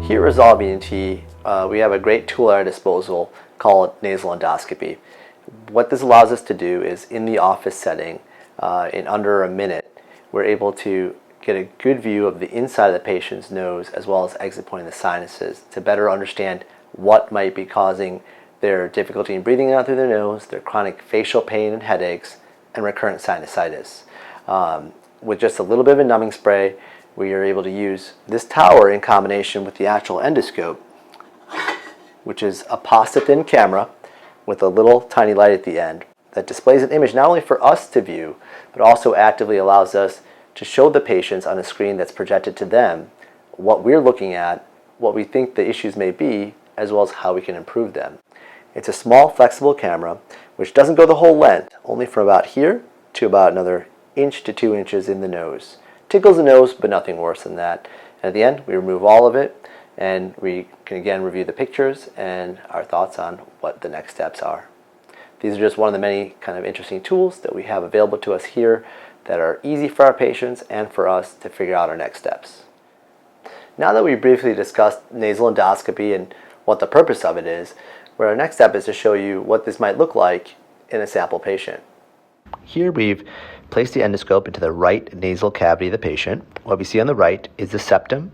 Here at Resolve ENT, we have a great tool at our disposal called nasal endoscopy. What this allows us to do is, in the office setting, in under a minute, we're able to get a good view of the inside of the patient's nose as well as exit point of the sinuses to better understand what might be causing their difficulty in breathing out through their nose, their chronic facial pain and headaches, and recurrent sinusitis. With just a little bit of a numbing spray, we are able to use this tower in combination with the actual endoscope, which is a pasta-thin camera with a little tiny light at the end that displays an image not only for us to view, but also actively allows us to show the patients on a screen that's projected to them what we're looking at, what we think the issues may be, as well as how we can improve them. It's a small, flexible camera which doesn't go the whole length, only from about here to about another inch to 2 inches in the nose. Tickles the nose, but nothing worse than that. And at the end, we remove all of it, and we can again review the pictures and our thoughts on what the next steps are. These are just one of the many kind of interesting tools that we have available to us here that are easy for our patients and for us to figure out our next steps. Now that we briefly discussed nasal endoscopy and what the purpose of it is, our next step is to show you what this might look like in a sample patient. Here we've placed the endoscope into the right nasal cavity of the patient. What we see on the right is the septum.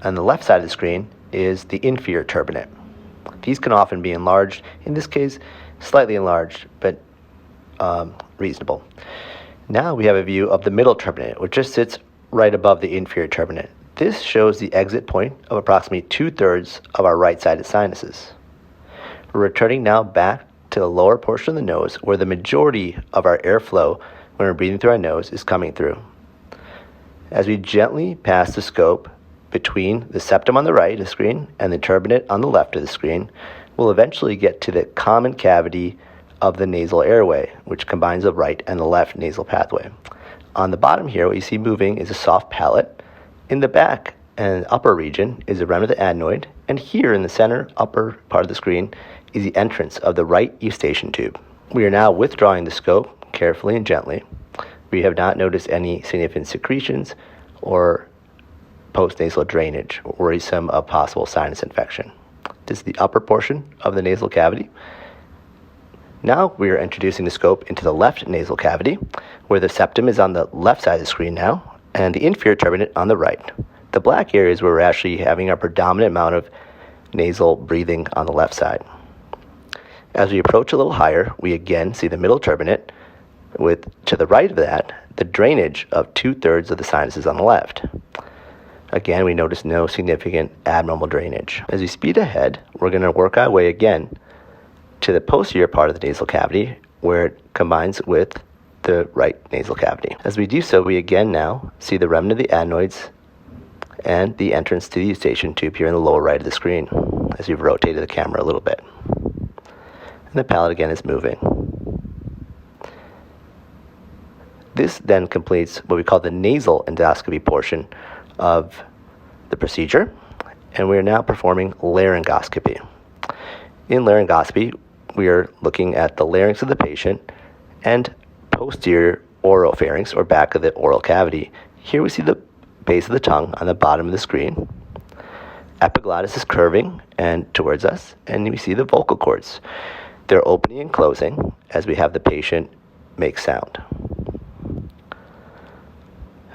On the left side of the screen is the inferior turbinate. These can often be enlarged, in this case slightly enlarged, but reasonable. Now we have a view of the middle turbinate, which just sits right above the inferior turbinate. This shows the exit point of approximately 2/3 of our right-sided sinuses. We're returning now back to the lower portion of the nose where the majority of our airflow when we're breathing through our nose is coming through. As we gently pass the scope between the septum on the right of the screen and the turbinate on the left of the screen, we'll eventually get to the common cavity of the nasal airway, which combines the right and the left nasal pathway. On the bottom here, what you see moving is a soft palate. In the back and upper region is the remnant of the adenoid, and here in the center upper part of the screen is the entrance of the right eustachian tube. We are now withdrawing the scope carefully and gently. We have not noticed any significant secretions or postnasal drainage worrisome of possible sinus infection. This is the upper portion of the nasal cavity. Now we are introducing the scope into the left nasal cavity, where the septum is on the left side of the screen now, and the inferior turbinate on the right. The black areas where we're actually having our predominant amount of nasal breathing on the left side. As we approach a little higher, we again see the middle turbinate, with, to the right of that, the drainage of 2/3 of the sinuses on the left. Again, we notice no significant abnormal drainage. As we speed ahead, we're going to work our way again to the posterior part of the nasal cavity, where it combines with the right nasal cavity. As we do so, we again now see the remnant of the adenoids and the entrance to the eustachian tube here in the lower right of the screen, as we've rotated the camera a little bit. And the palate again is moving. This then completes what we call the nasal endoscopy portion of the procedure, and we are now performing laryngoscopy. In laryngoscopy, we are looking at the larynx of the patient and posterior oropharynx, or back of the oral cavity. Here we see the base of the tongue on the bottom of the screen. Epiglottis is curving and towards us, and we see the vocal cords. They're opening and closing as we have the patient make sound.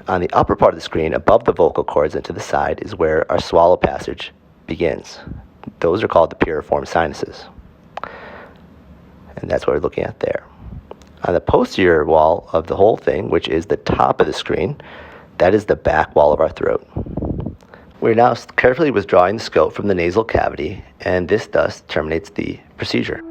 On the upper part of the screen, above the vocal cords and to the side, is where our swallow passage begins. Those are called the piriform sinuses. And that's what we're looking at there. On the posterior wall of the whole thing, which is the top of the screen, that is the back wall of our throat. We're now carefully withdrawing the scope from the nasal cavity, and this thus terminates the procedure.